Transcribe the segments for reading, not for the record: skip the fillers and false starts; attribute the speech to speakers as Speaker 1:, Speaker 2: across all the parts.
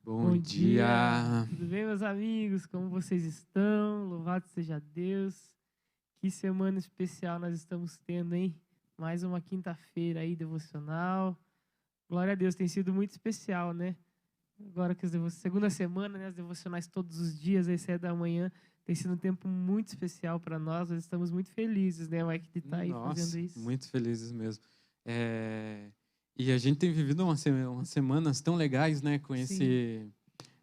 Speaker 1: Bom dia!
Speaker 2: Tudo bem, meus amigos? Como vocês estão? Louvado seja Deus. Que semana especial nós estamos tendo, hein? Mais uma quinta-feira aí, devocional. Glória a Deus, tem sido muito especial, né? Agora que segunda semana, né? As devocionais todos os dias, às 7 da manhã. Tem sido um tempo muito especial para nós. Nós estamos muito felizes, né, Mike, de estar aí fazendo isso.
Speaker 1: Muito felizes mesmo. E a gente tem vivido umas semanas tão legais, né? Com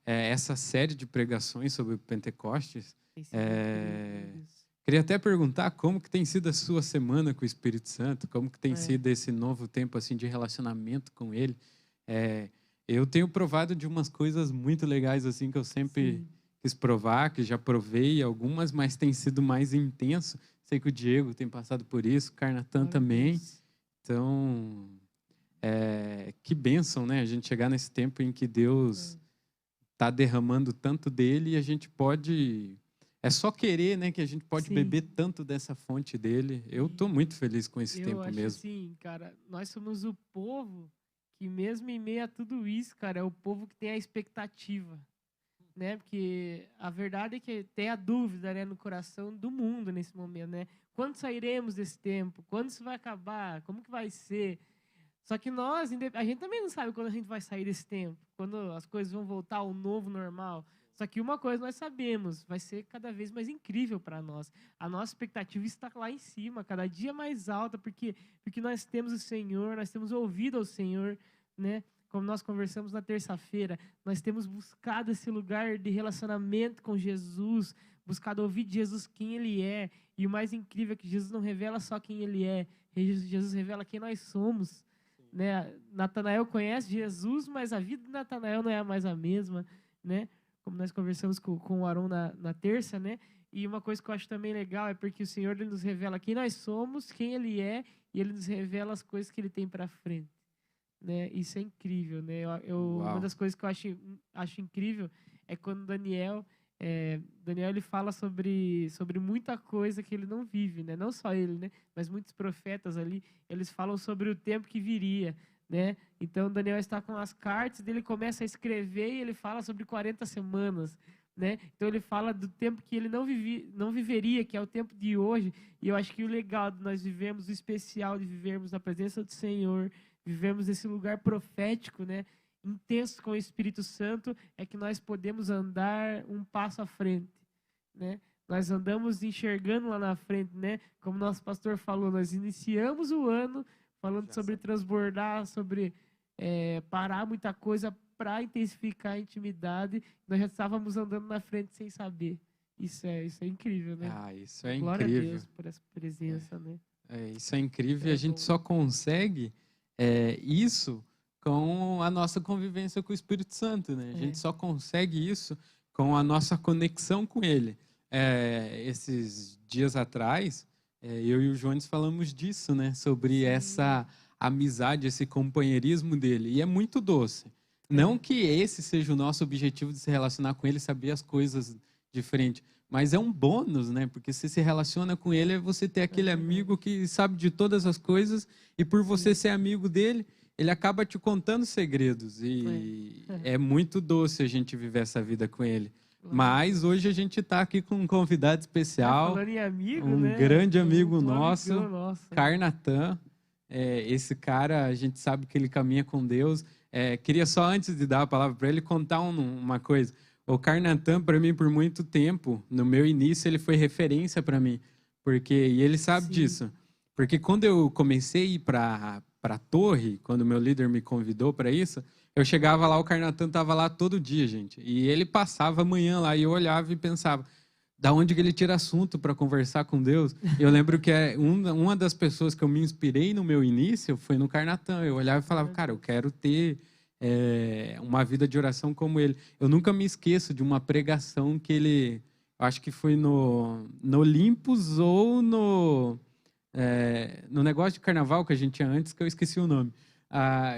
Speaker 1: essa série de pregações sobre Pentecostes.
Speaker 2: Tem sido incrível isso.
Speaker 1: Queria até perguntar como que tem sido a sua semana com o Espírito Santo, como que tem sido esse novo tempo assim de relacionamento com Ele. Eu tenho provado de umas coisas muito legais assim que eu sempre quis provar, que já provei algumas, mas tem sido mais intenso. Sei que o Diego tem passado por isso, o Carnatan também. Então, que bênção, né? A gente chegar nesse tempo em que Deus está derramando tanto dele e a gente pode... É só querer, né? Que a gente pode beber tanto dessa fonte dele. Eu estou muito feliz com esse tempo mesmo.
Speaker 2: Eu acho assim, cara, nós somos o povo que mesmo em meio a tudo isso, cara, é o povo que tem a expectativa. Né? Porque a verdade é que tem a dúvida, né, no coração do mundo nesse momento, né? Quando sairemos desse tempo? Quando isso vai acabar? Como que vai ser? Só que a gente também não sabe quando a gente vai sair desse tempo, quando as coisas vão voltar ao novo normal. Só que uma coisa nós sabemos, vai ser cada vez mais incrível para nós. A nossa expectativa está lá em cima, cada dia mais alta, porque nós temos o Senhor, nós temos ouvido ao Senhor, né? Como nós conversamos na terça-feira, nós temos buscado esse lugar de relacionamento com Jesus, buscado ouvir de Jesus quem Ele é. E o mais incrível é que Jesus não revela só quem Ele é, Jesus revela quem nós somos. Né? Natanael conhece Jesus, mas a vida de Natanael não é mais a mesma. Né? Como nós conversamos com o Aron na terça, né? E uma coisa que eu acho também legal é porque o Senhor ele nos revela quem nós somos, quem Ele é, e Ele nos revela as coisas que Ele tem para frente. Né? Isso é incrível, né? Uma das coisas que eu acho incrível é quando Daniel ele fala sobre muita coisa que ele não vive, né? Não só ele, né? Mas muitos profetas ali, eles falam sobre o tempo que viria, né? Então Daniel está com as cartas, ele começa a escrever e ele fala sobre 40 semanas, né? Então ele fala do tempo que ele não viveria, que é o tempo de hoje. E eu acho que o legal de nós vivemos, o especial de vivermos na presença do Senhor, vivemos esse lugar profético, né, intenso com o Espírito Santo, é que nós podemos andar um passo à frente, né? Nós andamos enxergando lá na frente, né? Como nosso pastor falou, nós iniciamos o ano falando sobre transbordar, sobre parar muita coisa para intensificar a intimidade. Nós já estávamos andando na frente sem saber. Isso é incrível, né?
Speaker 1: Isso é
Speaker 2: Glória
Speaker 1: incrível.
Speaker 2: a Deus por essa presença, né?
Speaker 1: Isso é incrível e a gente só consegue isso com a nossa convivência com o Espírito Santo, né? A gente só consegue isso com a nossa conexão com Ele. Esses dias atrás, eu e o Jones falamos disso, né? Sobre essa amizade, esse companheirismo dele. E é muito doce. Não que esse seja o nosso objetivo de se relacionar com Ele, saber as coisas diferentes. Mas é um bônus, né? Porque você se relaciona com ele, é você ter aquele amigo que sabe de todas as coisas e por você ser amigo dele, ele acaba te contando segredos. E é muito doce a gente viver essa vida com ele. Mas hoje a gente está aqui com um convidado especial,
Speaker 2: falando em amigo,
Speaker 1: um grande amigo nosso, Carnatan. Esse cara, a gente sabe que ele caminha com Deus. Queria só, antes de dar a palavra para ele, contar uma coisa. O Carnatan, para mim, por muito tempo, no meu início, ele foi referência para mim. E ele sabe disso. Porque quando eu comecei a ir para a torre, quando o meu líder me convidou para isso, eu chegava lá, o Carnatan estava lá todo dia, gente. E ele passava a manhã lá, e eu olhava e pensava, da onde que ele tira assunto para conversar com Deus? Eu lembro que uma das pessoas que eu me inspirei no meu início foi no Carnatan. Eu olhava e falava, cara, eu quero ter... uma vida de oração como ele. Eu nunca me esqueço de uma pregação que ele, acho que foi no Olympus ou no negócio de carnaval que a gente tinha antes, que eu esqueci o nome.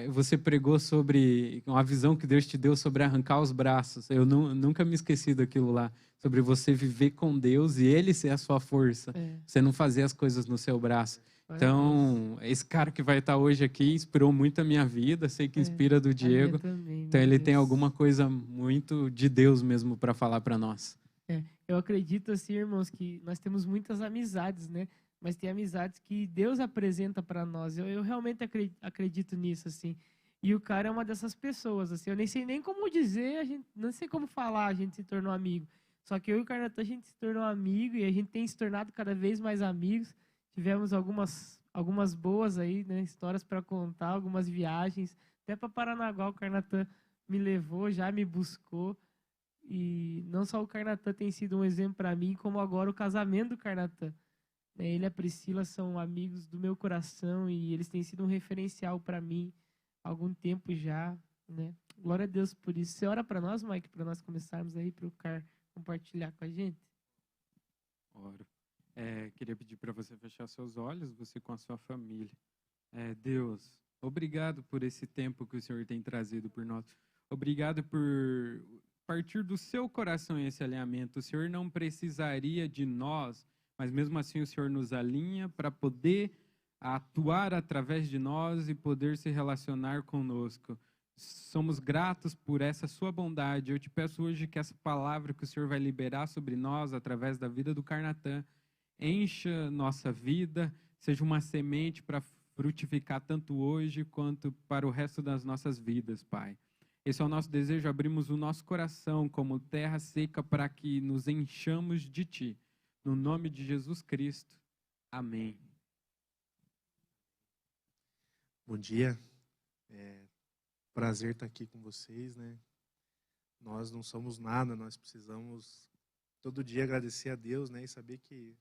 Speaker 1: Você pregou sobre uma visão que Deus te deu sobre arrancar os braços. Eu nunca me esqueci daquilo lá, sobre você viver com Deus e Ele ser a sua força. Você não fazer as coisas no seu braço. Então, esse cara que vai estar hoje aqui inspirou muito a minha vida, sei que inspira do Diego.
Speaker 2: Também,
Speaker 1: então, ele tem alguma coisa muito de Deus mesmo para falar para nós.
Speaker 2: Eu acredito, assim, irmãos, que nós temos muitas amizades, né? Mas tem amizades que Deus apresenta para nós. Eu realmente acredito nisso, assim. E o cara é uma dessas pessoas, assim. Eu nem sei nem como dizer, não sei como falar, a gente se tornou amigo. Só que eu e o Carnatan, a gente se tornou amigo e a gente tem se tornado cada vez mais amigos. Tivemos algumas boas aí, né, histórias para contar, algumas viagens. Até para Paranaguá o Carnatan me levou, já me buscou. E não só o Carnatan tem sido um exemplo para mim, como agora o casamento do Carnatan. Ele e a Priscila são amigos do meu coração e eles têm sido um referencial para mim há algum tempo já, né? Glória a Deus por isso. Você ora para nós, Mike, para nós começarmos aí para o Car compartilhar com a gente?
Speaker 1: Oro. Queria pedir para você fechar seus olhos, você com a sua família. Deus, obrigado por esse tempo que o Senhor tem trazido por nós. Obrigado por partir do seu coração esse alinhamento. O Senhor não precisaria de nós, mas mesmo assim o Senhor nos alinha para poder atuar através de nós e poder se relacionar conosco. Somos gratos por essa sua bondade. Eu te peço hoje que essa palavra que o Senhor vai liberar sobre nós através da vida do Carnatan encha nossa vida, seja uma semente para frutificar tanto hoje quanto para o resto das nossas vidas, Pai. Esse é o nosso desejo, abrimos o nosso coração como terra seca para que nos enchamos de Ti. No nome de Jesus Cristo. Amém.
Speaker 3: Bom dia. Prazer estar aqui com vocês, né? Nós não somos nada, nós precisamos todo dia agradecer a Deus, né? E saber que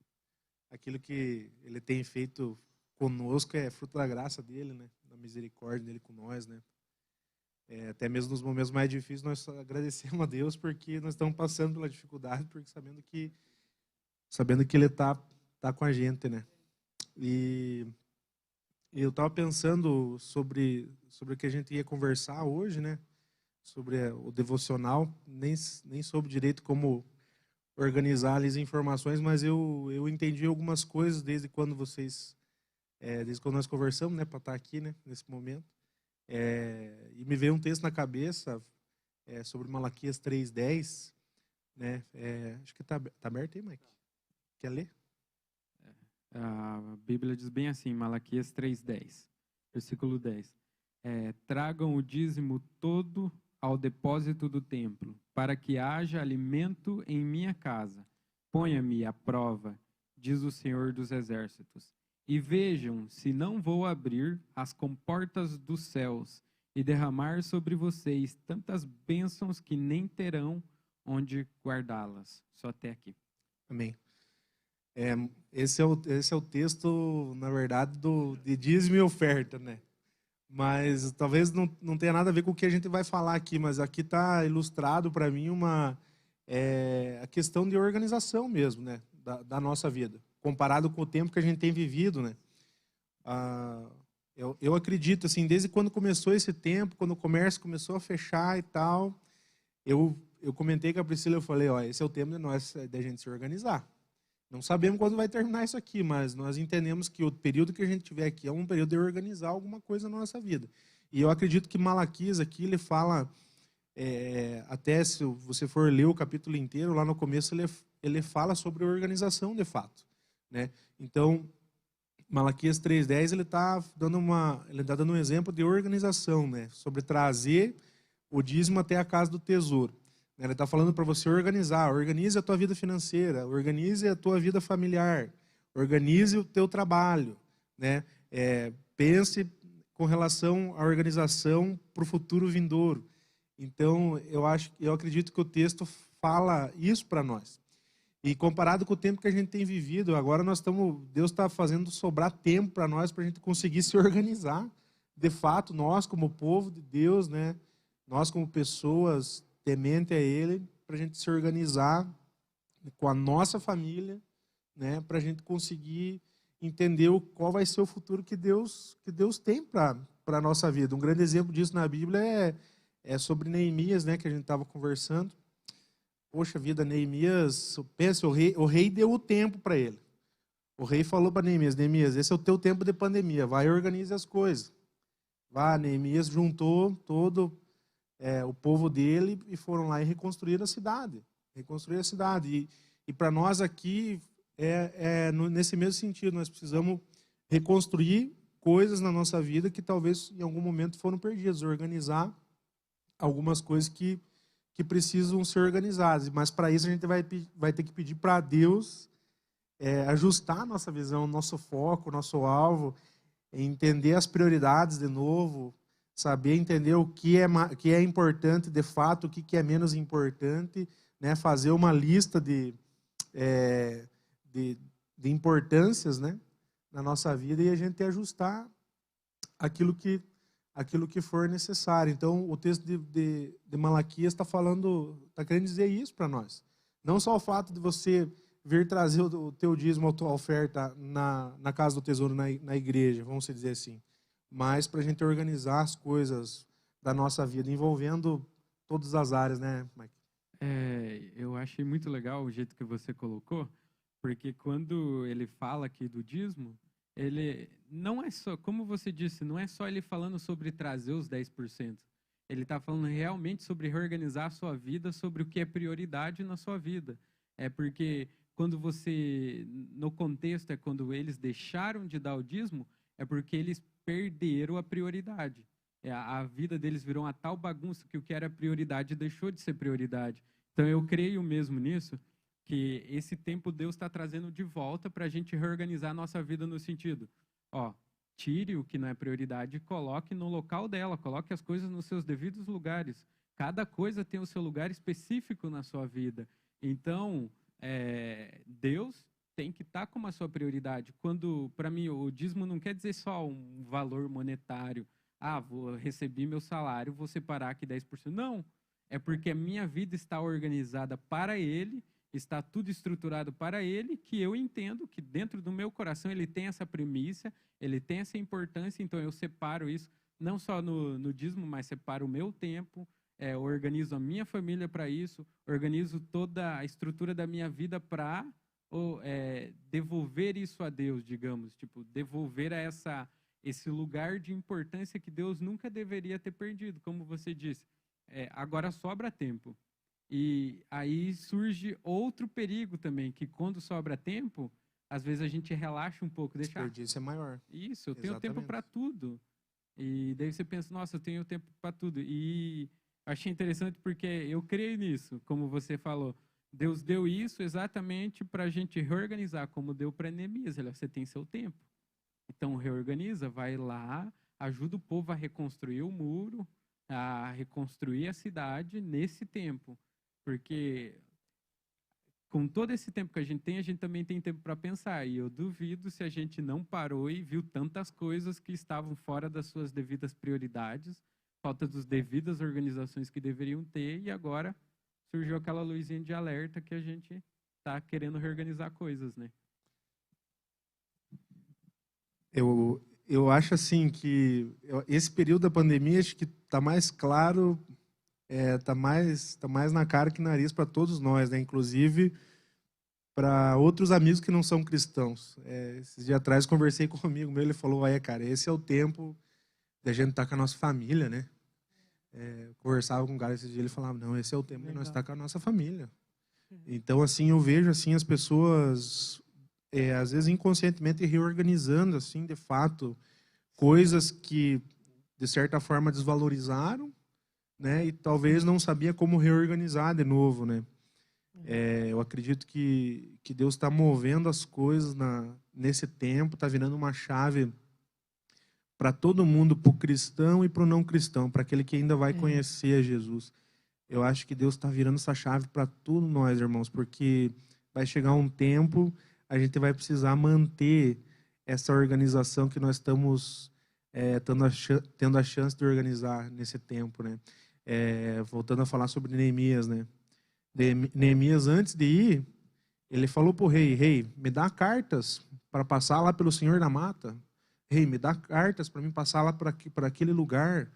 Speaker 3: aquilo que Ele tem feito conosco é fruto da graça dEle, né? Da misericórdia dEle com nós, né? Até mesmo nos momentos mais difíceis nós agradecemos a Deus porque nós estamos passando pela dificuldade, porque sabendo que Ele tá com a gente, né? E eu estava pensando sobre o que a gente ia conversar hoje, né? Sobre o devocional. Nem soube direito como organizar as informações, mas eu entendi algumas coisas desde quando nós conversamos, né? Para estar aqui, né? Nesse momento. E me veio um texto na cabeça sobre Malaquias 3:10, né? Acho que tá aberto aí, Mike. Quer ler?
Speaker 1: A Bíblia diz bem assim, Malaquias 3:10, versículo 10. Tragam o dízimo todo ao depósito do templo, para que haja alimento em minha casa. Ponha-me à prova, diz o Senhor dos Exércitos, e vejam se não vou abrir as comportas dos céus e derramar sobre vocês tantas bênçãos que nem terão onde guardá-las. Só até aqui.
Speaker 3: Amém. Esse é o texto, na verdade, de dízimo e oferta, né? Mas talvez não tenha nada a ver com o que a gente vai falar aqui, mas aqui está ilustrado para mim a questão de organização mesmo, né? Da nossa vida, comparado com o tempo que a gente tem vivido, né? Eu acredito, assim, desde quando começou esse tempo, quando o comércio começou a fechar e tal, eu comentei com a Priscila, eu falei, esse é o tempo de nós, da gente se organizar. Não sabemos quando vai terminar isso aqui, mas nós entendemos que o período que a gente tiver aqui é um período de organizar alguma coisa na nossa vida. E eu acredito que Malaquias aqui, ele fala, até se você for ler o capítulo inteiro, lá no começo ele fala sobre organização de fato, né? Então, Malaquias 3:10, ele está dando um exemplo de organização, né? Sobre trazer o dízimo até a casa do tesouro. Ele está falando para você organizar. Organize a tua vida financeira, organize a tua vida familiar, organize o teu trabalho, né? Pense com relação à organização para o futuro vindouro. Então, eu acredito que o texto fala isso para nós. E comparado com o tempo que a gente tem vivido, agora Deus está fazendo sobrar tempo para nós, para a gente conseguir se organizar. De fato, nós como povo de Deus, né? Nós como pessoas temente a Ele, para a gente se organizar com a nossa família, né, para a gente conseguir entender qual vai ser o futuro que Deus tem para a nossa vida. Um grande exemplo disso na Bíblia é sobre Neemias, né, que a gente estava conversando. Poxa vida, Neemias, pensa, o rei deu o tempo para ele. O rei falou para Neemias, Neemias, esse é o teu tempo de pandemia, vai e organize as coisas. Neemias juntou todo o povo dele e foram lá e reconstruíram a cidade. E para nós aqui, nesse mesmo sentido, nós precisamos reconstruir coisas na nossa vida que talvez em algum momento foram perdidas, organizar algumas coisas que precisam ser organizadas. Mas para isso a gente vai ter que pedir para Deus ajustar a nossa visão, nosso foco, nosso alvo, entender as prioridades de novo, saber entender o que é importante de fato, o que é menos importante, né? Fazer uma lista de importâncias, né, na nossa vida, e a gente ajustar aquilo que for necessário. Então, o texto de Malaquias está querendo dizer isso para nós. Não só o fato de você vir trazer o teu dízimo, a tua oferta na casa do tesouro, na igreja, vamos dizer assim, mas para a gente organizar as coisas da nossa vida, envolvendo todas as áreas, né, Mike?
Speaker 1: Eu achei muito legal o jeito que você colocou, porque quando ele fala aqui do dízimo, ele não é só, como você disse, não é só ele falando sobre trazer os 10%. Ele está falando realmente sobre reorganizar a sua vida, sobre o que é prioridade na sua vida. Porque quando você, no contexto, quando eles deixaram de dar o dízimo, é porque eles perderam a prioridade. A vida deles virou uma tal bagunça que o que era prioridade deixou de ser prioridade. Então, eu creio mesmo nisso, que esse tempo Deus está trazendo de volta para a gente reorganizar a nossa vida no sentido, tire o que não é prioridade e coloque no local dela, coloque as coisas nos seus devidos lugares. Cada coisa tem o seu lugar específico na sua vida. Então, Deus tem que estar como a sua prioridade. Quando, para mim, o dízimo não quer dizer só um valor monetário. Recebi meu salário, vou separar aqui 10%. Não, é porque a minha vida está organizada para Ele, está tudo estruturado para Ele, que eu entendo que dentro do meu coração Ele tem essa premissa, Ele tem essa importância, então eu separo isso, não só no dízimo, mas separo o meu tempo, organizo a minha família para isso, organizo toda a estrutura da minha vida para devolver isso a Deus, digamos, devolver a esse lugar de importância que Deus nunca deveria ter perdido, como você disse. Agora sobra tempo. E aí surge outro perigo também, que quando sobra tempo, às vezes a gente relaxa um pouco.
Speaker 3: O desperdício é maior.
Speaker 1: Isso, eu tenho tempo para tudo. E daí você pensa, nossa, eu tenho tempo para tudo. E achei interessante porque eu creio nisso, como você falou. Deus deu isso exatamente para a gente reorganizar, como deu para Neemias. Você tem seu tempo. Então, reorganiza, vai lá, ajuda o povo a reconstruir o muro, a reconstruir a cidade nesse tempo. Porque com todo esse tempo que a gente também tem tempo para pensar. E eu duvido se a gente não parou e viu tantas coisas que estavam fora das suas devidas prioridades, falta das devidas organizações que deveriam ter, e agora surgiu aquela luzinha de alerta que a gente está querendo reorganizar coisas, né?
Speaker 3: Eu acho assim que esse período da pandemia acho que está mais claro, está mais na cara que nariz para todos nós, né? Inclusive para outros amigos que não são cristãos. Esses dias atrás conversei com um amigo meu, ele falou, cara, esse é o tempo da gente estar com a nossa família, né? Conversava com um cara esse dia, ele falava, não, esse é o tempo de nós estar com a nossa família. Então, assim, eu vejo assim as pessoas às vezes inconscientemente reorganizando, assim, de fato, coisas que, de certa forma, desvalorizaram, né? E talvez não sabia como reorganizar de novo, né? Eu acredito que Deus está movendo as coisas nesse tempo, está virando uma chave para todo mundo, para o cristão e para o não cristão, para aquele que ainda vai conhecer a Jesus. Eu acho que Deus está virando essa chave para todos nós, irmãos, porque vai chegar um tempo, a gente vai precisar manter essa organização que nós estamos tendo a chance de organizar nesse tempo, né? Voltando a falar sobre Neemias, né? Neemias, antes de ir, ele falou para o rei, me dá cartas para passar lá pelo Senhor da Mata. Rei, me dá cartas para mim passar lá para aquele lugar.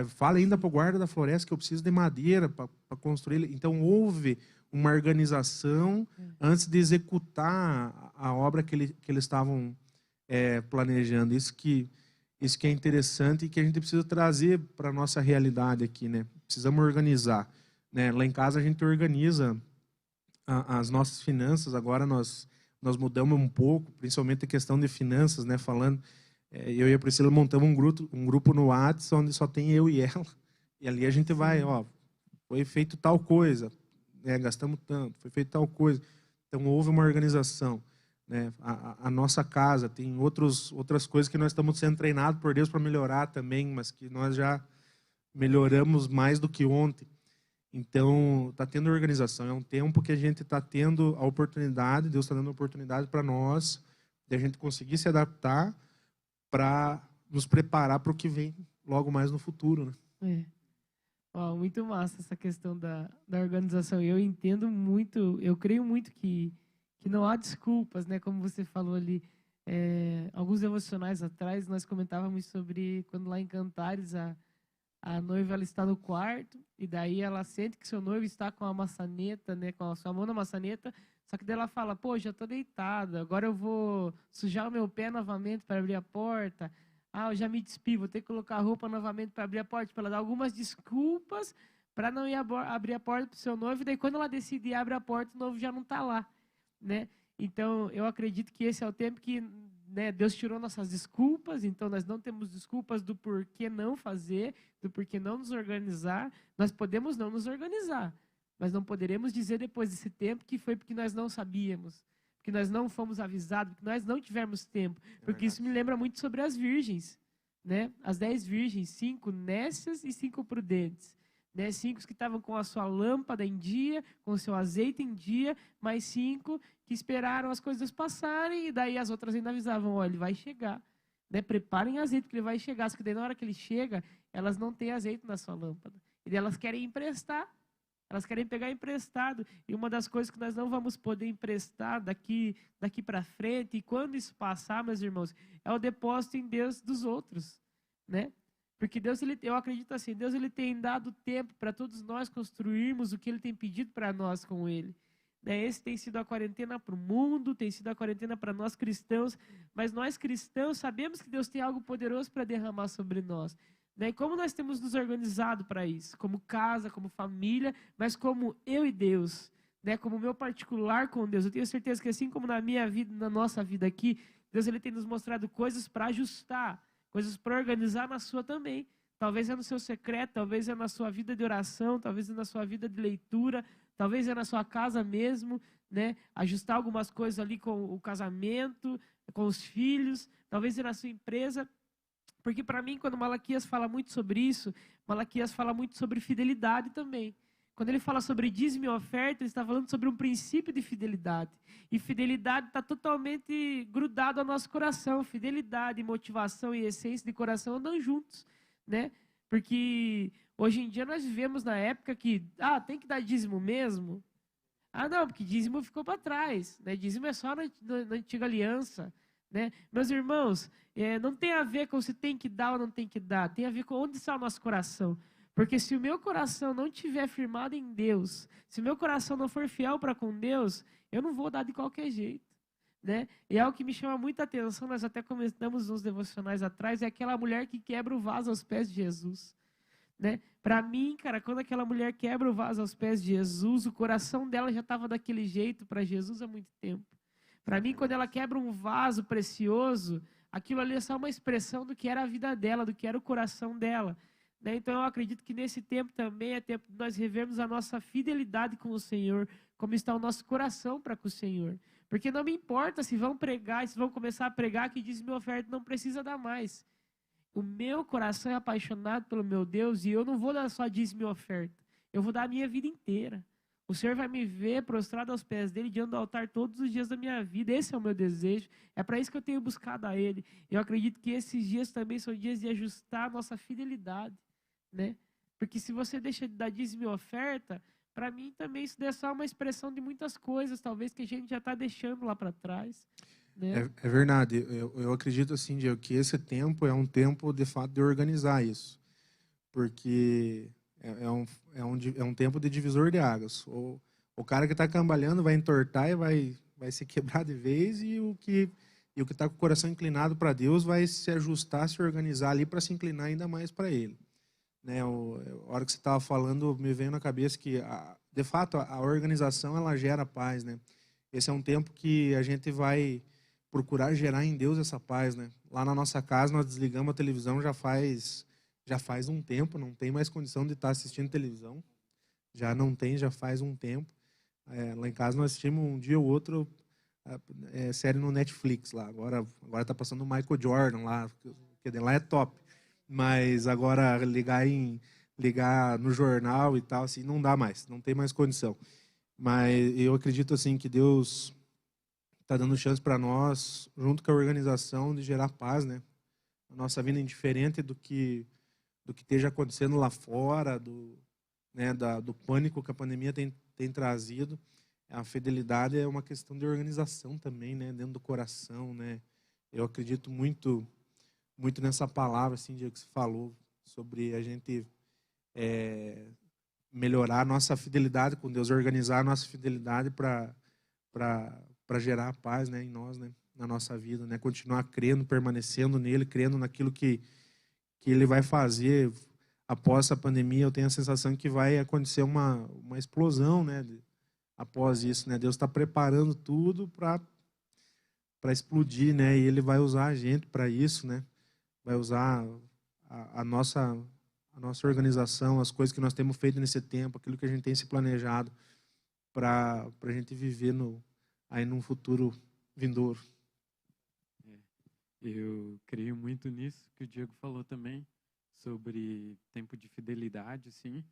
Speaker 3: Fala ainda para o guarda da floresta que eu preciso de madeira para construir. Então, houve uma organização antes de executar a obra que eles estavam planejando. Isso que é interessante e que a gente precisa trazer para a nossa realidade aqui, né? Precisamos organizar, né? Lá em casa a gente organiza as nossas finanças. Agora nós mudamos um pouco, principalmente a questão de finanças, né? Falando, eu e a Priscila montamos um grupo no WhatsApp onde só tem eu e ela. E ali a gente vai, foi feito tal coisa, né? Gastamos tanto, foi feito tal coisa. Então houve uma organização, né? A nossa casa tem outras coisas que nós estamos sendo treinados por Deus para melhorar também, mas que nós já melhoramos mais do que ontem. Então, está tendo organização. É um tempo que a gente está tendo a oportunidade, Deus está dando a oportunidade para nós, de a gente conseguir se adaptar para nos preparar para o que vem logo mais no futuro, né?
Speaker 2: Muito massa essa questão da organização. Eu entendo muito, eu creio muito que não há desculpas, né? Como você falou ali, alguns devocionais atrás, nós comentávamos sobre quando lá em Cantares a noiva ela está no quarto e daí ela sente que seu noivo está com a maçaneta, né, com a sua mão na maçaneta, só que daí ela fala, pô, já estou deitada, agora eu vou sujar o meu pé novamente para abrir a porta, eu já me despi, vou ter que colocar a roupa novamente para abrir a porta, para ela dar algumas desculpas para não ir abrir a porta para o seu noivo, e daí quando ela decide ir abrir a porta, o noivo já não está lá, né? Então, eu acredito que esse é o tempo que, né, Deus tirou nossas desculpas, então nós não temos desculpas do porquê não fazer, do porquê não nos organizar. Nós podemos não nos organizar, mas não poderemos dizer depois desse tempo que foi porque nós não sabíamos, porque nós não fomos avisados, porque nós não tivemos tempo. Porque isso me lembra muito sobre as virgens, né? As 10 virgens, 5 nécias e 5 prudentes. Né? 5 que estavam com a sua lâmpada em dia, com o seu azeite em dia, mais 5 que esperaram as coisas passarem, e daí as outras ainda avisavam, olha, ele vai chegar, né? Preparem azeite, porque ele vai chegar. Só que daí na hora que ele chega, elas não têm azeite na sua lâmpada. E daí elas querem emprestar, elas querem pegar emprestado. E uma das coisas que nós não vamos poder emprestar daqui para frente, e quando isso passar, meus irmãos, é o depósito em Deus dos outros, né? Porque Deus, eu acredito assim, Deus ele tem dado tempo para todos nós construirmos o que Ele tem pedido para nós com Ele. Né? Esse tem sido a quarentena para o mundo, tem sido a quarentena para nós cristãos, mas nós cristãos sabemos que Deus tem algo poderoso para derramar sobre nós. Né? E como nós temos nos organizado para isso? Como casa, como família, mas como eu e Deus. Né? Como meu particular com Deus. Eu tenho certeza que assim como na minha vida, na nossa vida aqui, Deus ele tem nos mostrado coisas para ajustar, coisas para organizar na sua também. Talvez é no seu secreto, talvez é na sua vida de oração, talvez é na sua vida de leitura, talvez é na sua casa mesmo, né? Ajustar algumas coisas ali com o casamento, com os filhos, talvez é na sua empresa. Porque para mim, quando Malaquias fala muito sobre isso, Malaquias fala muito sobre fidelidade também. Quando ele fala sobre dízimo e oferta, ele está falando sobre um princípio de fidelidade. E fidelidade está totalmente grudado ao nosso coração. Fidelidade, motivação e essência de coração andam juntos, né? Porque hoje em dia nós vivemos na época que, tem que dar dízimo mesmo? Não, porque dízimo ficou para trás, né? Dízimo é só na antiga aliança, né? Meus irmãos, não tem a ver com se tem que dar ou não tem que dar, tem a ver com onde está o nosso coração. Porque se o meu coração não estiver firmado em Deus, se o meu coração não for fiel para com Deus, eu não vou dar de qualquer jeito, né? E é algo que me chama muita atenção, nós até comentamos uns devocionais atrás, é aquela mulher que quebra o vaso aos pés de Jesus, né? Para mim, cara, quando aquela mulher quebra o vaso aos pés de Jesus, o coração dela já estava daquele jeito para Jesus há muito tempo. Para mim, quando ela quebra um vaso precioso, aquilo ali é só uma expressão do que era a vida dela, do que era o coração dela. Né? Então, eu acredito que nesse tempo também é tempo de nós revermos a nossa fidelidade com o Senhor, como está o nosso coração para com o Senhor. Porque não me importa se vão pregar, se vão começar a pregar que diz minha oferta não precisa dar mais. O meu coração é apaixonado pelo meu Deus e eu não vou dar só dízimo e oferta. Eu vou dar a minha vida inteira. O Senhor vai me ver prostrado aos pés dele, diante do altar todos os dias da minha vida. Esse é o meu desejo. É para isso que eu tenho buscado a ele. Eu acredito que esses dias também são dias de ajustar a nossa fidelidade, né? Porque se você deixa de dar dízimo e oferta, para mim também isso é só uma expressão de muitas coisas, talvez que a gente já está deixando lá para trás. Né?
Speaker 3: É verdade. Eu acredito assim, Diego, que esse tempo é um tempo de fato de organizar isso, porque é um tempo de divisor de águas. Ou O cara que está cambaleando vai entortar e vai se quebrar de vez, e o que está com o coração inclinado para Deus vai se ajustar, se organizar ali para se inclinar ainda mais para Ele. Né? A hora que você estava falando, me veio na cabeça que, de fato, a organização ela gera paz. Né? Esse é um tempo que a gente vai procurar gerar em Deus essa paz. Né? Lá na nossa casa, nós desligamos a televisão já faz um tempo, não tem mais condição de estar assistindo televisão. Já não tem, já faz um tempo. Lá em casa nós assistimos um dia ou outro série no Netflix lá. Agora tá passando o Michael Jordan lá, que lá é top. Mas agora ligar no jornal e tal, assim, não dá mais, não tem mais condição. Mas eu acredito assim que Deus está dando chance para nós, junto com a organização, de gerar paz, né? A nossa vida indiferente do que esteja acontecendo lá fora, do pânico que a pandemia tem trazido. A fidelidade é uma questão de organização também, né? Dentro do coração, né? Eu acredito muito nessa palavra, assim, que você falou, sobre a gente melhorar a nossa fidelidade com Deus, organizar a nossa fidelidade para gerar paz, né, em nós, né, na nossa vida, né? Continuar crendo, permanecendo nele, crendo naquilo que ele vai fazer após essa pandemia. Eu tenho a sensação que vai acontecer uma explosão, né, após isso, né? Deus está preparando tudo para explodir, né? E Ele vai usar a gente para isso, né? Vai usar a nossa organização, as coisas que nós temos feito nesse tempo, aquilo que a gente tem se planejado para a gente viver aí num futuro vindouro.
Speaker 1: Eu creio muito nisso que o Diego falou também, sobre tempo de fidelidade, sim.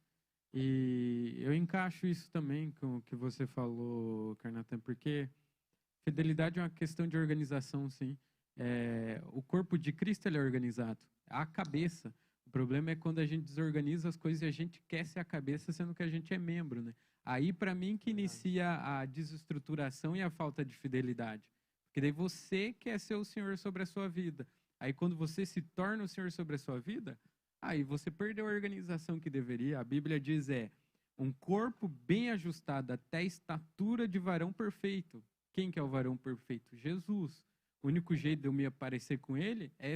Speaker 1: E eu encaixo isso também com o que você falou, Carnatan, porque fidelidade é uma questão de organização, sim. O corpo de Cristo ele é organizado, a cabeça. O problema é quando a gente desorganiza as coisas e a gente quer ser a cabeça, sendo que a gente é membro, né? Aí, para mim, que inicia a desestruturação e a falta de fidelidade. Porque daí você quer ser o Senhor sobre a sua vida. Aí, quando você se torna o Senhor sobre a sua vida, aí você perdeu a organização que deveria. A Bíblia diz um corpo bem ajustado até a estatura de varão perfeito. Quem que é o varão perfeito? Jesus. O único jeito de eu me aparecer com ele é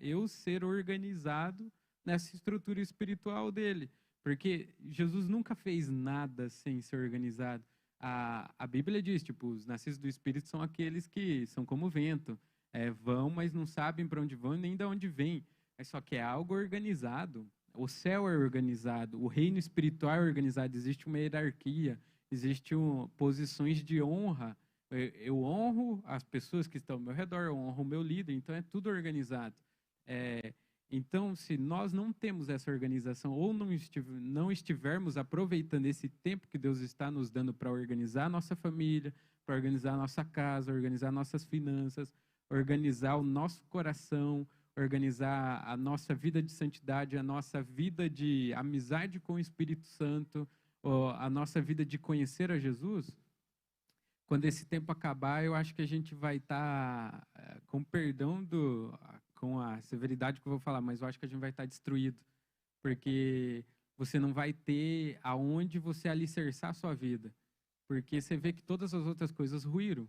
Speaker 1: eu ser organizado nessa estrutura espiritual dele. Porque Jesus nunca fez nada sem ser organizado. A Bíblia diz, tipo, os nascidos do Espírito são aqueles que são como o vento. Vão, mas não sabem para onde vão nem de onde vêm. Só que é algo organizado. O céu é organizado, o reino espiritual é organizado, existe uma hierarquia, existem posições de honra. Eu honro as pessoas que estão ao meu redor, eu honro o meu líder, então é tudo organizado. Então, se nós não temos essa organização ou não estivermos aproveitando esse tempo que Deus está nos dando para organizar a nossa família, para organizar a nossa casa, organizar nossas finanças, organizar o nosso coração, organizar a nossa vida de santidade, a nossa vida de amizade com o Espírito Santo, a nossa vida de conhecer a Jesus, quando esse tempo acabar, eu acho que a gente vai estar, com perdão com a severidade que eu vou falar, mas eu acho que a gente vai estar destruído, porque você não vai ter aonde você alicerçar a sua vida, porque você vê que todas as outras coisas ruíram,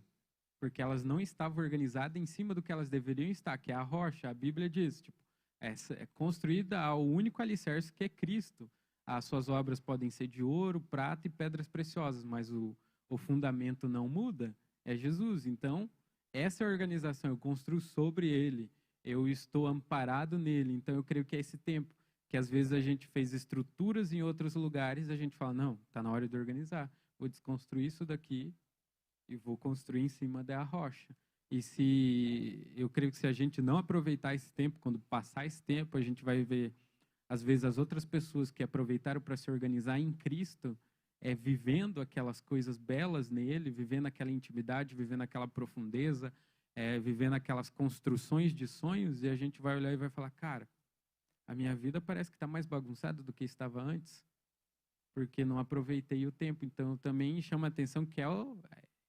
Speaker 1: porque elas não estavam organizadas em cima do que elas deveriam estar, que é a rocha. A Bíblia diz, tipo, é construída ao único alicerce que é Cristo. As suas obras podem ser de ouro, prata e pedras preciosas, mas o fundamento não muda, é Jesus. Então, essa é a organização, eu construo sobre ele, eu estou amparado nele. Então, eu creio que é esse tempo que às vezes a gente fez estruturas em outros lugares, a gente fala, não, está na hora de organizar, vou desconstruir isso daqui e vou construir em cima da rocha. E eu creio que se a gente não aproveitar esse tempo, quando passar esse tempo, a gente vai ver, às vezes, as outras pessoas que aproveitaram para se organizar em Cristo, vivendo aquelas coisas belas nele, vivendo aquela intimidade, vivendo aquela profundeza, vivendo aquelas construções de sonhos, e a gente vai olhar e vai falar, cara, a minha vida parece que está mais bagunçada do que estava antes, porque não aproveitei o tempo. Então, também chama a atenção que é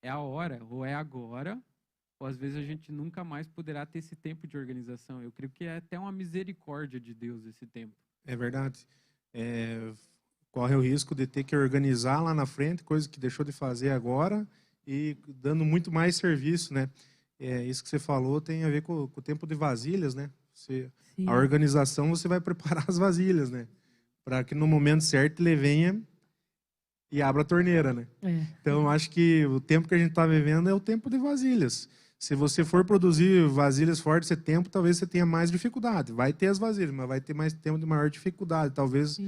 Speaker 1: a hora, ou é agora, ou às vezes a gente nunca mais poderá ter esse tempo de organização. Eu creio que é até uma misericórdia de Deus esse tempo.
Speaker 3: É verdade. corre o risco de ter que organizar lá na frente, coisa que deixou de fazer agora, e dando muito mais serviço, né? Isso que você falou tem a ver com o tempo de vasilhas, né? A organização, você vai preparar as vasilhas, né? Para que no momento certo ele venha e abra a torneira, né? Então, eu acho que o tempo que a gente está vivendo é o tempo de vasilhas. Se você for produzir vasilhas fora desse tempo, talvez você tenha mais dificuldade. Vai ter as vasilhas, mas vai ter mais tempo de maior dificuldade. Talvez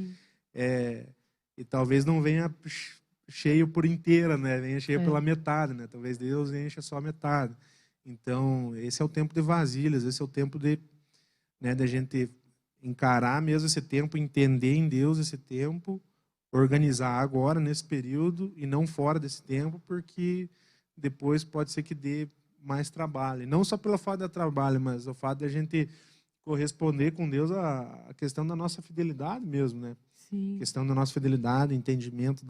Speaker 3: e talvez não venha cheio por inteira, né? Venha cheio pela metade, né? Talvez Deus encha só a metade. Então, esse é o tempo de vasilhas, esse é o tempo de a gente encarar mesmo esse tempo, entender em Deus esse tempo, organizar agora, nesse período, e não fora desse tempo, porque depois pode ser que dê mais trabalho. E não só pelo fato de trabalho, mas o fato de a gente corresponder com Deus a questão da nossa fidelidade mesmo, né?
Speaker 2: Sim.
Speaker 3: A questão da nossa fidelidade, entendimento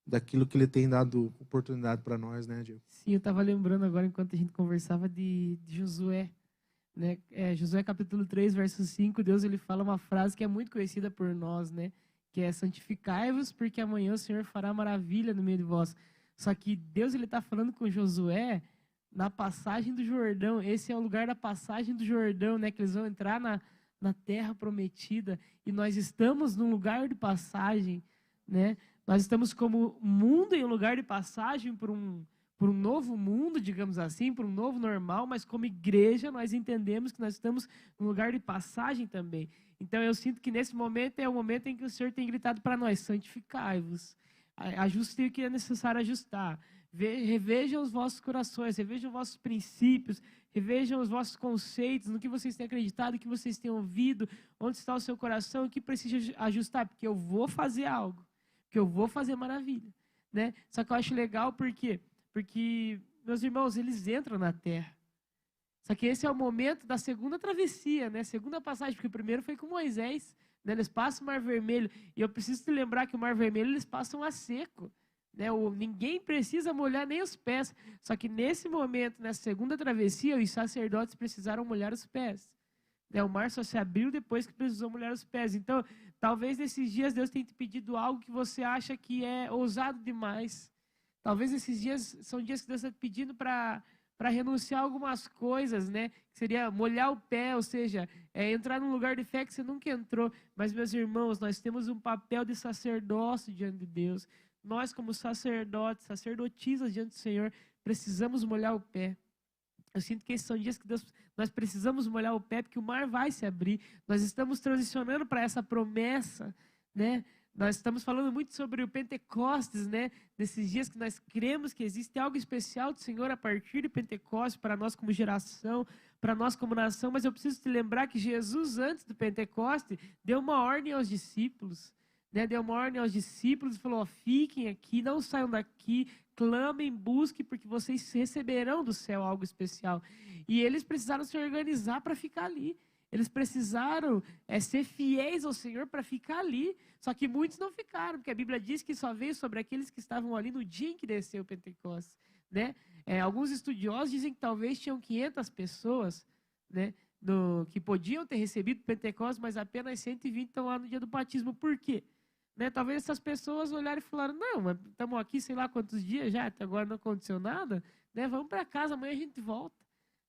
Speaker 3: daquilo que Ele tem dado oportunidade para nós, né, Diego?
Speaker 2: Sim, eu estava lembrando agora, enquanto a gente conversava, de Josué. Né? Josué capítulo 3, verso 5, Deus ele fala uma frase que é muito conhecida por nós, né? Que é: santificai-vos, porque amanhã o Senhor fará maravilha no meio de vós. Só que Deus ele está falando com Josué na passagem do Jordão. Esse é o lugar da passagem do Jordão, né? Que eles vão entrar na terra prometida, e nós estamos num lugar de passagem, né? Nós estamos como mundo em um lugar de passagem por um novo mundo, digamos assim, por um novo normal, mas como igreja nós entendemos que nós estamos num lugar de passagem também. Então eu sinto que nesse momento é o momento em que o Senhor tem gritado para nós: santificai-vos, ajustem o que é necessário ajustar, revejam os vossos corações, revejam os vossos princípios, revejam os vossos conceitos, no que vocês têm acreditado, o que vocês têm ouvido, onde está o seu coração, o que precisa ajustar, porque eu vou fazer algo, porque eu vou fazer maravilha, né? Só que eu acho legal porque meus irmãos, eles entram na terra. Só que esse é o momento da segunda travessia, né? Segunda passagem, porque o primeiro foi com Moisés, né? Eles passam o Mar Vermelho, e eu preciso te lembrar que o Mar Vermelho eles passam a seco, né? Ninguém precisa molhar nem os pés. Só que nesse momento, nessa segunda travessia, os sacerdotes precisaram molhar os pés. Né? O mar só se abriu depois que precisou molhar os pés. Então, talvez nesses dias Deus tenha te pedido algo que você acha que é ousado demais. Talvez esses dias são dias que Deus está pedindo para renunciar a algumas coisas, né? Que seria molhar o pé, ou seja, entrar num lugar de fé que você nunca entrou. Mas, meus irmãos, nós temos um papel de sacerdócio diante de Deus. Nós, como sacerdotes, sacerdotisas diante do Senhor, precisamos molhar o pé. Eu sinto que esses são dias que nós precisamos molhar o pé, porque o mar vai se abrir. Nós estamos transicionando para essa promessa, né? Nós estamos falando muito sobre o Pentecostes, né? Nesses dias que nós cremos que existe algo especial do Senhor a partir de Pentecostes, para nós como geração, para nós como nação. Mas eu preciso te lembrar que Jesus, antes do Pentecostes, deu uma ordem aos discípulos, né? Deu uma ordem aos discípulos e falou: fiquem aqui, não saiam daqui, clamem, busquem, porque vocês receberão do céu algo especial. E eles precisaram se organizar para ficar ali. Eles precisaram ser fiéis ao Senhor para ficar ali. Só que muitos não ficaram, porque a Bíblia diz que só veio sobre aqueles que estavam ali no dia em que desceu o Pentecostes, né? Alguns estudiosos dizem que talvez tinham 500 pessoas, né, que podiam ter recebido o Pentecostes, mas apenas 120 estão lá no dia do batismo. Por quê? Né? Talvez essas pessoas olharam e falaram: não, mas estamos aqui sei lá quantos dias já, até agora não aconteceu nada, né? Vamos para casa, amanhã a gente volta.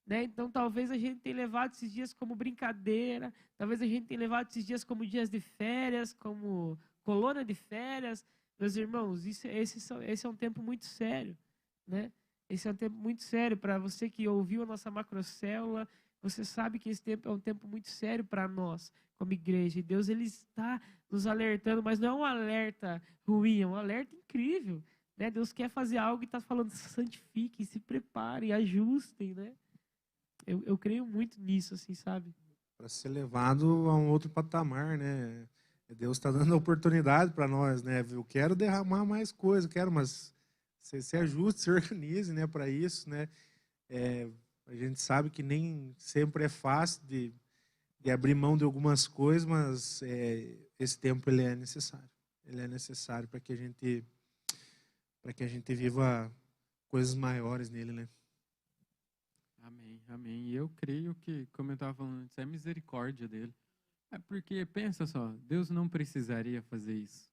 Speaker 2: Né? Então, talvez a gente tenha levado esses dias como brincadeira, talvez a gente tenha levado esses dias como dias de férias, como colônia de férias. Meus irmãos, esse é um tempo muito sério, né? Esse é um tempo muito sério. Para você que ouviu a nossa macrocélula, você sabe que esse tempo é um tempo muito sério para nós, como igreja. E Deus ele está nos alertando, mas não é um alerta ruim, é um alerta incrível. Né? Deus quer fazer algo e está falando: santifiquem, se preparem, ajustem, né? Eu creio muito nisso, assim, sabe?
Speaker 3: Para ser levado a um outro patamar, né? Deus está dando oportunidade para nós, né? Eu quero derramar mais coisa, mas você se ajuste, se organize, né, para isso, né? A gente sabe que nem sempre é fácil de abrir mão de algumas coisas, mas esse tempo ele é necessário. Ele é necessário para que a gente viva coisas maiores nele, né?
Speaker 1: Amém, amém. E eu creio que, como eu estava falando antes, é misericórdia dele. Porque, pensa só, Deus não precisaria fazer isso.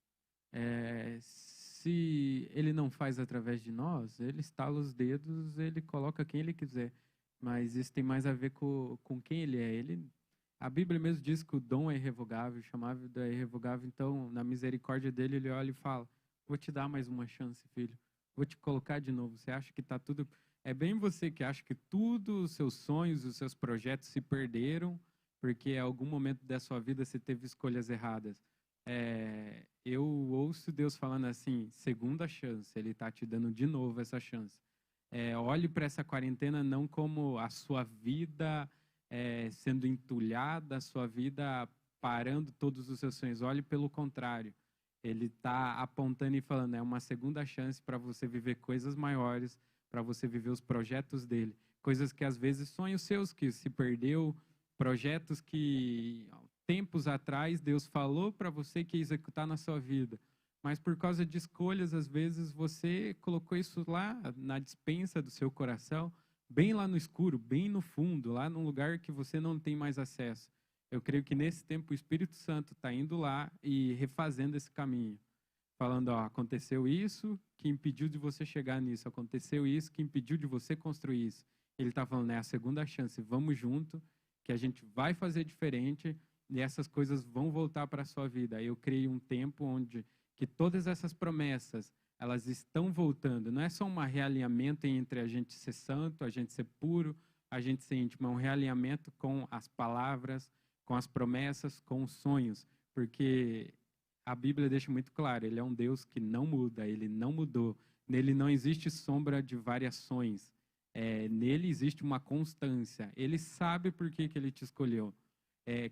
Speaker 1: Se ele não faz através de nós, ele estala os dedos, ele coloca quem ele quiser. Mas isso tem mais a ver com quem ele é. A Bíblia mesmo diz que o dom é irrevogável, o chamado é irrevogável. Então, na misericórdia dele, ele olha e fala: vou te dar mais uma chance, filho. Vou te colocar de novo. Você acha que está tudo... É bem você que acha que tudo, os seus sonhos, os seus projetos se perderam porque em algum momento da sua vida você teve escolhas erradas. Eu ouço Deus falando assim: segunda chance. Ele está te dando de novo essa chance. Olhe para essa quarentena não como a sua vida sendo entulhada, a sua vida parando todos os seus sonhos. Olhe pelo contrário. Ele está apontando e falando: é uma segunda chance para você viver coisas maiores, para você viver os projetos dele. Coisas que às vezes sonhos seus que se perdeu, projetos que tempos atrás Deus falou para você que ia executar na sua vida. Mas por causa de escolhas, às vezes você colocou isso lá na despensa do seu coração, bem lá no escuro, bem no fundo, lá num lugar que você não tem mais acesso. Eu creio que nesse tempo o Espírito Santo está indo lá e refazendo esse caminho. Falando: aconteceu isso que impediu de você chegar nisso, aconteceu isso que impediu de você construir isso. Ele está falando: é a segunda chance, vamos junto, que a gente vai fazer diferente e essas coisas vão voltar para a sua vida. Eu criei um tempo onde que todas essas promessas, elas estão voltando. Não é só um realinhamento entre a gente ser santo, a gente ser puro, a gente ser íntimo. É um realinhamento com as palavras, com as promessas, com os sonhos. Porque a Bíblia deixa muito claro: ele é um Deus que não muda, ele não mudou. Nele não existe sombra de variações. Nele existe uma constância. Ele sabe por que ele te escolheu.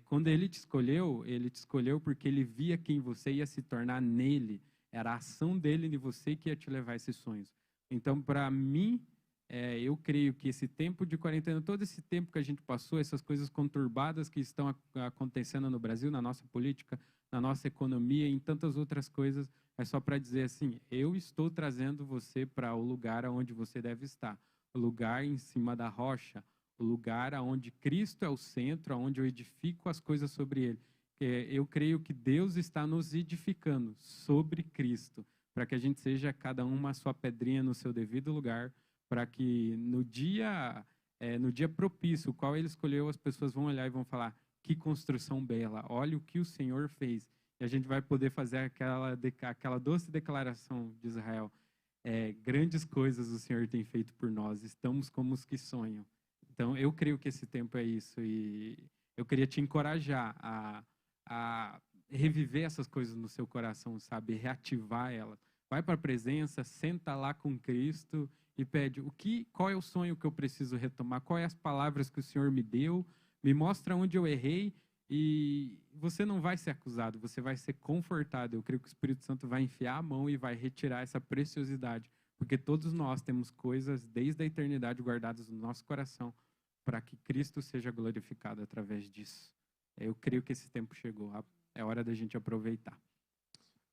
Speaker 1: Quando ele te escolheu porque ele via quem você ia se tornar nele. Era a ação dele em você que ia te levar a esses sonhos. Então, para mim, eu creio que esse tempo de quarentena, todo esse tempo que a gente passou, essas coisas conturbadas que estão acontecendo no Brasil, na nossa política, na nossa economia e em tantas outras coisas, é só para dizer assim: eu estou trazendo você para o lugar onde você deve estar. O lugar em cima da rocha, o lugar onde Cristo é o centro, onde eu edifico as coisas sobre ele. Eu creio que Deus está nos edificando sobre Cristo, para que a gente seja cada uma a sua pedrinha no seu devido lugar, para que no dia propício, o qual ele escolheu, as pessoas vão olhar e vão falar: que construção bela, olha o que o Senhor fez. E a gente vai poder fazer aquela doce declaração de Israel: grandes coisas o Senhor tem feito por nós, estamos como os que sonham. Então, eu creio que esse tempo é isso, e eu queria te encorajar a reviver essas coisas no seu coração, sabe? Reativar elas. Vai para a presença, senta lá com Cristo e pede: qual é o sonho que eu preciso retomar? Quais as palavras que o Senhor me deu? Me mostra onde eu errei, e você não vai ser acusado, você vai ser confortado. Eu creio que o Espírito Santo vai enfiar a mão e vai retirar essa preciosidade, porque todos nós temos coisas desde a eternidade guardadas no nosso coração, para que Cristo seja glorificado através disso. Eu creio que esse tempo chegou. É hora da gente aproveitar.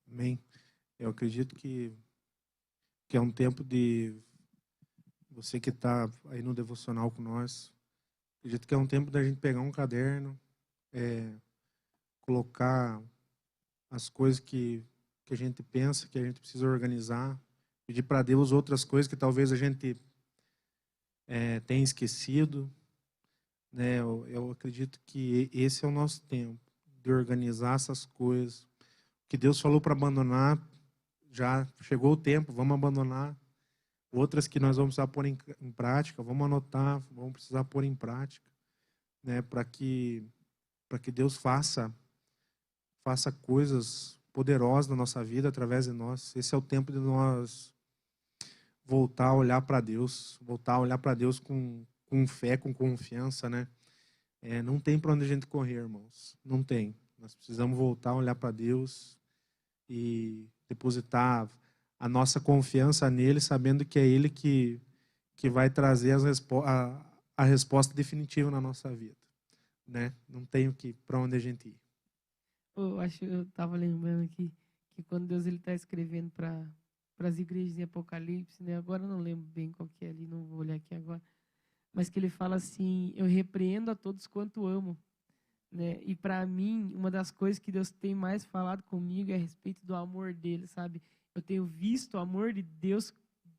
Speaker 3: Amém. Eu acredito que é um tempo de... Você que está aí no devocional com nós, acredito que é um tempo da gente pegar um caderno, colocar as coisas que a gente pensa, que a gente precisa organizar, pedir para Deus outras coisas que talvez a gente tenha esquecido. Né? Eu acredito que esse é o nosso tempo, de organizar essas coisas. O que Deus falou para abandonar, já chegou o tempo, vamos abandonar. Outras que nós vamos precisar pôr em prática, vamos anotar, vamos precisar pôr em prática, né? Para que Deus faça coisas poderosas na nossa vida através de nós. Esse é o tempo de nós voltar a olhar para Deus, com fé, com confiança, né? Não tem para onde a gente correr, irmãos. Não tem. Nós precisamos voltar a olhar para Deus e depositar a nossa confiança nele, sabendo que é ele que vai trazer a resposta definitiva na nossa vida, né? Não tem para onde a gente ir.
Speaker 2: Eu estava lembrando aqui que quando Deus está escrevendo para as igrejas em Apocalipse, né? Agora eu não lembro bem qual que é ali, não vou olhar aqui agora, mas que ele fala assim: eu repreendo a todos quanto amo, né? E para mim, uma das coisas que Deus tem mais falado comigo é a respeito do amor dele, sabe? Eu tenho visto o amor de Deus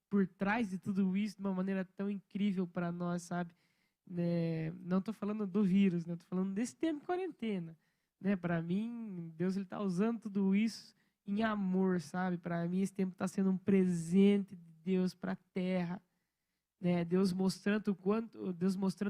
Speaker 2: por trás de tudo isso de uma maneira tão incrível para nós, sabe? Né? Não estou falando do vírus, né? Estou falando desse tempo de quarentena, né? Para mim, Deus ele está usando tudo isso em amor, sabe? Para mim, esse tempo está sendo um presente de Deus para a terra, né? Deus mostrando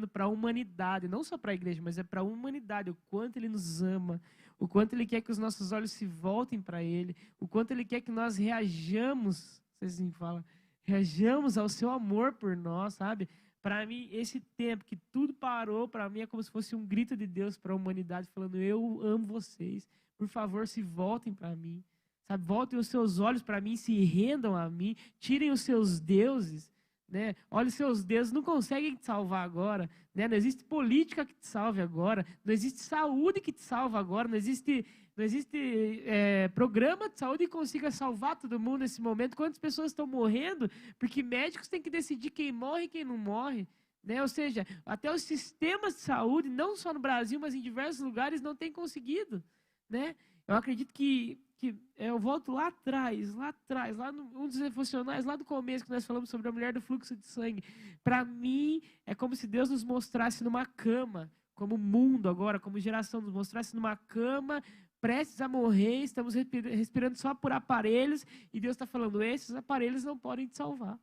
Speaker 2: para a humanidade, não só para a igreja, mas é para a humanidade, o quanto Ele nos ama, o quanto Ele quer que os nossos olhos se voltem para Ele, o quanto Ele quer que nós reajamos, vocês assim falam, reajamos ao seu amor por nós, sabe? Para mim, esse tempo que tudo parou, para mim é como se fosse um grito de Deus para a humanidade, falando, eu amo vocês, por favor, se voltem para mim, sabe? Voltem os seus olhos para mim, se rendam a mim, tirem os seus deuses, né? Olha, os seus deuses não conseguem te salvar agora, né? Não existe política que te salve agora, não existe saúde que te salva agora, não existe programa de saúde que consiga salvar todo mundo nesse momento. Quantas pessoas estão morrendo porque médicos têm que decidir quem morre e quem não morre, né? Ou seja, até os sistemas de saúde, não só no Brasil, mas em diversos lugares, não têm conseguido, né? Eu acredito que eu volto lá atrás, lá um dos devocionais, lá do começo, que nós falamos sobre a mulher do fluxo de sangue. Para mim, é como se Deus nos mostrasse numa cama, como mundo agora, como geração, nos mostrasse numa cama, prestes a morrer, estamos respirando só por aparelhos, e Deus está falando, esses aparelhos não podem te salvar.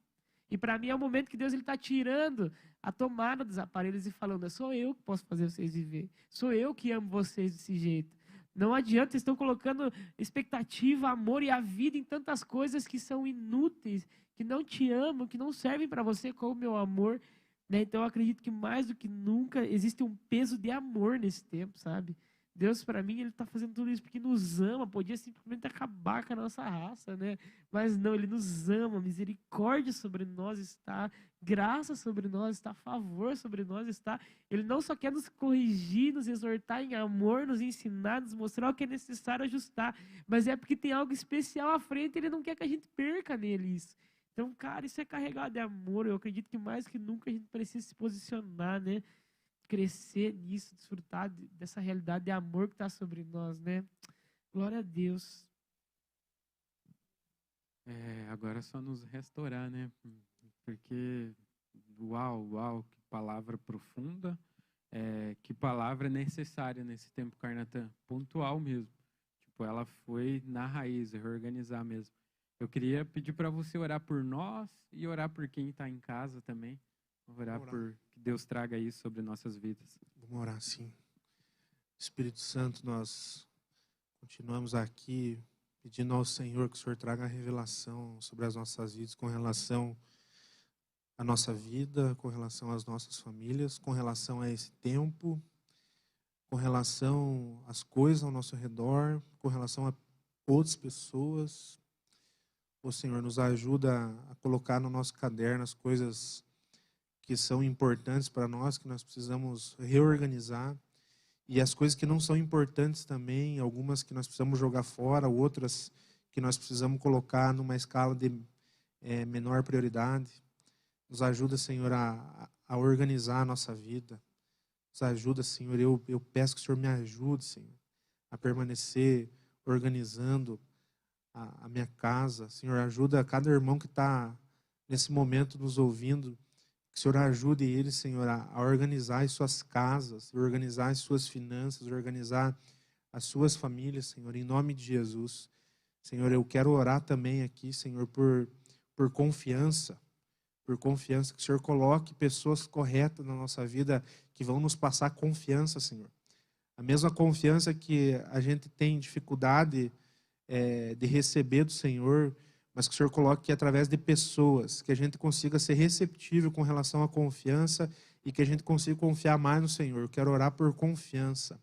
Speaker 2: E para mim é o momento que Deus está tirando a tomada dos aparelhos e falando, sou eu que posso fazer vocês viver, sou eu que amo vocês desse jeito. Não adianta, vocês estão colocando expectativa, amor e a vida em tantas coisas que são inúteis, que não te amam, que não servem para você como o meu amor, né? Então eu acredito que mais do que nunca existe um peso de amor nesse tempo, sabe? Deus, para mim, Ele está fazendo tudo isso porque nos ama, podia simplesmente acabar com a nossa raça, né? Mas não, Ele nos ama, misericórdia sobre nós está, graça sobre nós está, favor sobre nós está. Ele não só quer nos corrigir, nos exortar em amor, nos ensinar, nos mostrar o que é necessário ajustar, mas é porque tem algo especial à frente, Ele não quer que a gente perca nele isso. Então, cara, isso é carregado de amor. Eu acredito que mais que nunca a gente precisa se posicionar, né? Crescer nisso, desfrutar dessa realidade de amor que está sobre nós, né? Glória a Deus.
Speaker 1: Agora é só nos restaurar, né? Porque, uau, que palavra profunda, que palavra necessária nesse tempo, Carnatã, pontual mesmo. Tipo, ela foi na raiz, reorganizar mesmo. Eu queria pedir para você orar por nós e orar por quem está em casa também. Orar por que Deus traga isso sobre nossas vidas.
Speaker 3: Vamos orar, sim. Espírito Santo, nós continuamos aqui pedindo ao Senhor que o Senhor traga a revelação sobre as nossas vidas, com relação à nossa vida, com relação às nossas famílias, com relação a esse tempo, com relação às coisas ao nosso redor, com relação a outras pessoas. O Senhor nos ajuda a colocar no nosso caderno as coisas que são importantes para nós, que nós precisamos reorganizar, e as coisas que não são importantes também, algumas que nós precisamos jogar fora, outras que nós precisamos colocar numa escala de menor prioridade. Nos ajuda, Senhor, a organizar a nossa vida. Nos ajuda, Senhor, eu peço que o Senhor me ajude, Senhor, a permanecer organizando a minha casa. Senhor, ajuda cada irmão que está nesse momento nos ouvindo, que o Senhor ajude eles, Senhor, a organizar as suas casas, organizar as suas finanças, organizar as suas famílias, Senhor, em nome de Jesus. Senhor, eu quero orar também aqui, Senhor, por confiança, que o Senhor coloque pessoas corretas na nossa vida, que vão nos passar confiança, Senhor. A mesma confiança que a gente tem dificuldade de receber do Senhor, mas que o Senhor coloque que através de pessoas, que a gente consiga ser receptível com relação à confiança e que a gente consiga confiar mais no Senhor. Eu quero orar por confiança,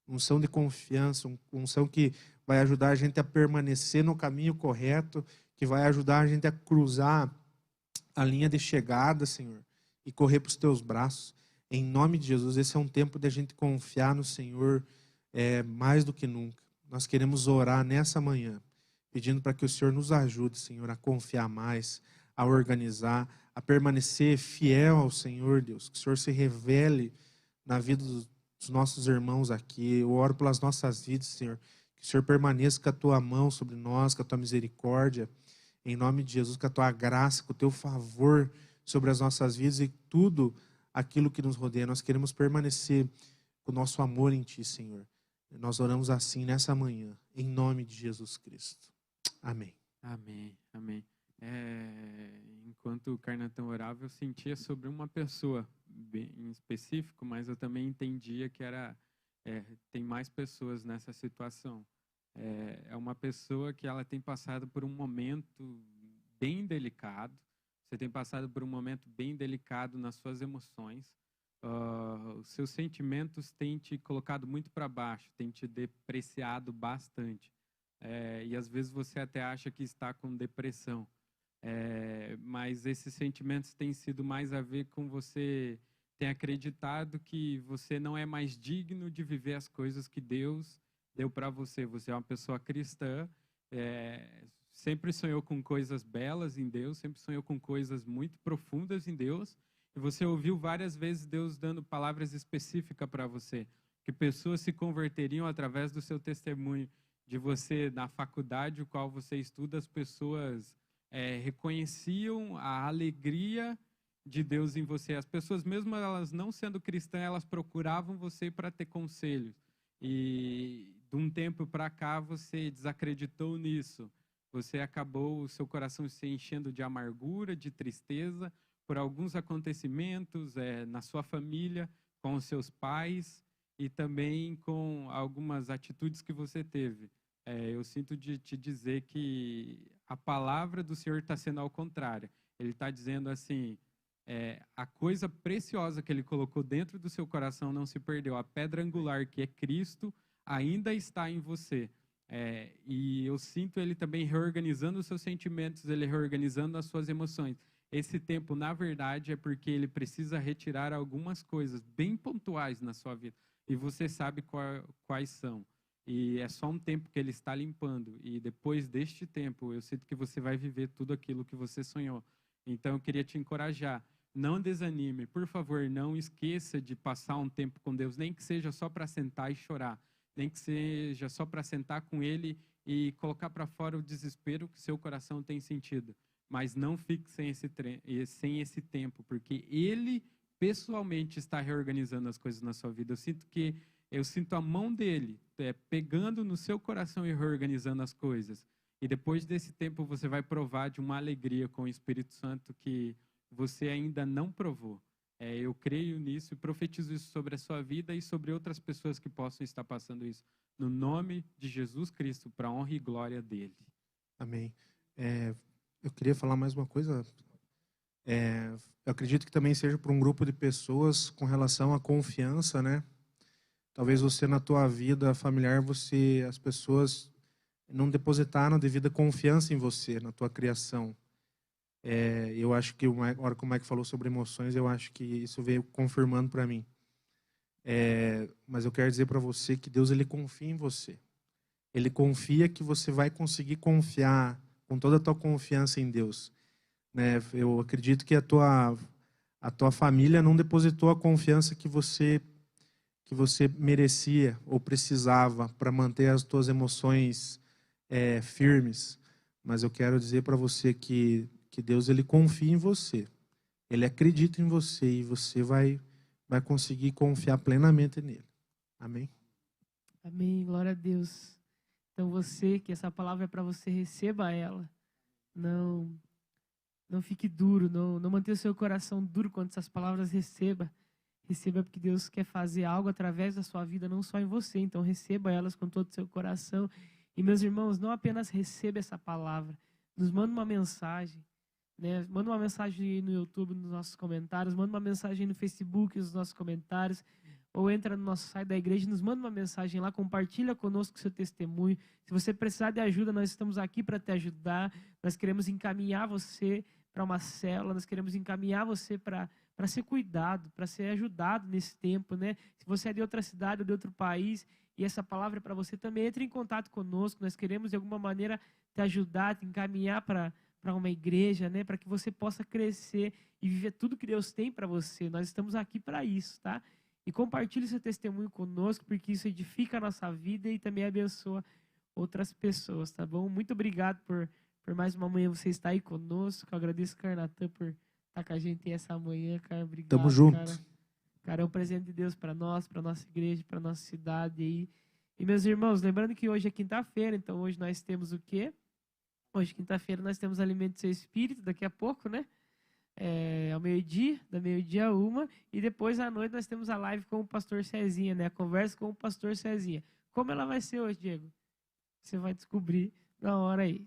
Speaker 3: unção de confiança, unção que vai ajudar a gente a permanecer no caminho correto, que vai ajudar a gente a cruzar a linha de chegada, Senhor, e correr para os teus braços. Em nome de Jesus, esse é um tempo de a gente confiar no Senhor mais do que nunca. Nós queremos orar nessa manhã, pedindo para que o Senhor nos ajude, Senhor, a confiar mais, a organizar, a permanecer fiel ao Senhor, Deus. Que o Senhor se revele na vida dos nossos irmãos aqui. Eu oro pelas nossas vidas, Senhor. Que o Senhor permaneça com a tua mão sobre nós, com a tua misericórdia. Em nome de Jesus, com a tua graça, com o teu favor sobre as nossas vidas e tudo aquilo que nos rodeia. Nós queremos permanecer com o nosso amor em ti, Senhor. Nós oramos assim nessa manhã, em nome de Jesus Cristo. Amém.
Speaker 1: Amém, amém. Enquanto o Carnatão orava, eu sentia sobre uma pessoa em específico, mas eu também entendia que tem mais pessoas nessa situação. É uma pessoa que ela tem passado por um momento bem delicado. Você tem passado por um momento bem delicado nas suas emoções. Os seus sentimentos têm te colocado muito para baixo, têm te depreciado bastante. E às vezes você até acha que está com depressão. Mas esses sentimentos têm sido mais a ver com você ter acreditado que você não é mais digno de viver as coisas que Deus deu para você. Você é uma pessoa cristã, sempre sonhou com coisas belas em Deus, sempre sonhou com coisas muito profundas em Deus, e você ouviu várias vezes Deus dando palavras específicas para você, que pessoas se converteriam através do seu testemunho, de você, na faculdade, o qual você estuda, as pessoas reconheciam a alegria de Deus em você. As pessoas, mesmo elas não sendo cristãs, elas procuravam você para ter conselhos. E de um tempo para cá você desacreditou nisso. Você acabou o seu coração se enchendo de amargura, de tristeza, por alguns acontecimentos na sua família, com os seus pais e também com algumas atitudes que você teve. Eu sinto de te dizer que a palavra do Senhor está sendo ao contrário. Ele está dizendo assim, a coisa preciosa que Ele colocou dentro do seu coração não se perdeu. A pedra angular, que é Cristo, ainda está em você. E eu sinto Ele também reorganizando os seus sentimentos, Ele reorganizando as suas emoções. Esse tempo, na verdade, é porque Ele precisa retirar algumas coisas bem pontuais na sua vida. E você sabe quais são. E é só um tempo que Ele está limpando. E depois deste tempo, eu sinto que você vai viver tudo aquilo que você sonhou. Então, eu queria te encorajar. Não desanime. Por favor, não esqueça de passar um tempo com Deus. Nem que seja só para sentar e chorar. Nem que seja só para sentar com Ele e colocar para fora o desespero que seu coração tem sentido. Mas não fique sem esse tempo, porque Ele pessoalmente está reorganizando as coisas na sua vida. Eu sinto a mão dele pegando no seu coração e reorganizando as coisas. E depois desse tempo você vai provar de uma alegria com o Espírito Santo que você ainda não provou. Eu creio nisso e profetizo isso sobre a sua vida e sobre outras pessoas que possam estar passando isso. No nome de Jesus Cristo, para a honra e glória dele.
Speaker 3: Amém. Eu queria falar mais uma coisa. Eu acredito que também seja para um grupo de pessoas com relação à confiança, né? Talvez você, na tua vida familiar, as pessoas não depositaram a devida confiança em você, na tua criação. Eu acho que, agora que o Mike falou sobre emoções, eu acho que isso veio confirmando para mim. Mas eu quero dizer para você que Deus, Ele confia em você. Ele confia que você vai conseguir confiar com toda a tua confiança em Deus. Né? Eu acredito que a tua família não depositou a confiança que você merecia ou precisava para manter as tuas emoções firmes. Mas eu quero dizer para você que Deus, Ele confia em você. Ele acredita em você e você vai conseguir confiar plenamente nele. Amém?
Speaker 2: Amém, glória a Deus. Então que essa palavra é para você, receba ela. Não fique duro, não mantenha o seu coração duro quando essas palavras receba. Receba porque Deus quer fazer algo através da sua vida, não só em você. Então receba elas com todo o seu coração. E meus irmãos, não apenas receba essa palavra, nos manda uma mensagem. Né? Manda uma mensagem no YouTube, nos nossos comentários. Manda uma mensagem no Facebook, nos nossos comentários. Ou entra no nosso site da igreja, nos manda uma mensagem lá, compartilha conosco o seu testemunho. Se você precisar de ajuda, nós estamos aqui para te ajudar. Nós queremos encaminhar você para uma célula, nós queremos encaminhar você para ser cuidado, para ser ajudado nesse tempo, né? Se você é de outra cidade ou de outro país e essa palavra é para você também, entre em contato conosco. Nós queremos de alguma maneira te ajudar, te encaminhar para uma igreja, né? Para que você possa crescer e viver tudo que Deus tem para você. Nós estamos aqui para isso, tá? E compartilhe seu testemunho conosco, porque isso edifica a nossa vida e também abençoa outras pessoas, tá bom? Muito obrigado por mais uma manhã você estar aí conosco. Eu agradeço, Carnatan, por estar com a gente essa manhã, cara. Obrigado,
Speaker 3: Tamo junto.
Speaker 2: cara. Cara, é um presente de Deus para nós, para nossa igreja, para nossa cidade aí. E, meus irmãos, lembrando que hoje é quinta-feira, então hoje nós temos o quê? Hoje, quinta-feira, nós temos Alimento do Seu Espírito, daqui a pouco, né? Ao meio-dia, da meio-dia a 1, e depois à noite nós temos a live com o pastor Cezinha, né? A conversa com o pastor Cezinha. Como ela vai ser hoje, Diego? Você vai descobrir na hora aí.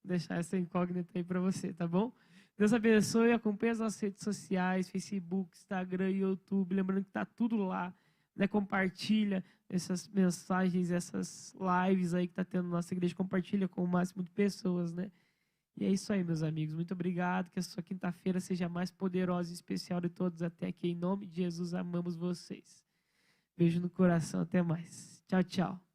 Speaker 2: Vou deixar essa incógnita aí para você, tá bom? Deus abençoe, acompanhe as nossas redes sociais, Facebook, Instagram, YouTube, lembrando que tá tudo lá, né? Compartilha essas mensagens, essas lives aí que tá tendo na nossa igreja, compartilha com o máximo de pessoas, né? E é isso aí, meus amigos. Muito obrigado. Que a sua quinta-feira seja mais poderosa e especial de todos até aqui. Em nome de Jesus, amamos vocês. Beijo no coração. Até mais. Tchau, tchau.